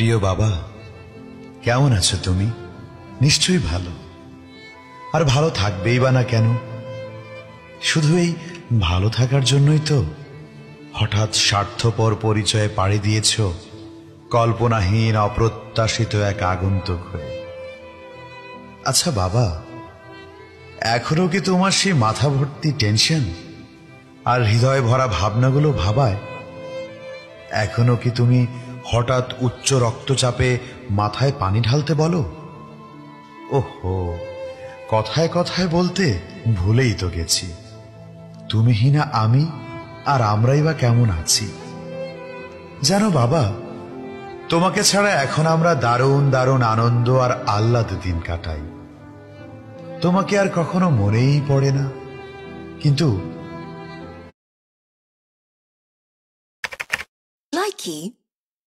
প্রিয় বাবা, কেমন আছো তুমি? নিশ্চয়ই ভালো। আর ভালো থাকবেই বা না কেন? শুধু এই ভালো থাকার জন্যই তো হঠাৎ স্বার্থপর পরিচয়ে পাড়ি দিয়েছ কল্পনাহীন অপ্রত্যাশিত এক আগন্তুক হয়ে। আচ্ছা বাবা, এখনো কি তোমার সেই মাথা ভর্তি টেনশন আর হৃদয় ভরা ভাবনাগুলো ভাবায়? এখনো কি তুমি হঠাৎ উচ্চ রক্তচাপে মাথায় পানি ঢালতে বলো? ওহো, কথায় কথায় বলতে ভুলেই তো গেছি, তুমিহীনা আমি আর আমরাই বা কেমন আছি। জানো বাবা, তোমাকে ছাড়া এখন আমরা দারুণ দারুণ আনন্দ আর আহ্লাদ দিন কাটাই। তোমাকে আর কখনো মনেই পড়ে না, কিন্তু Likey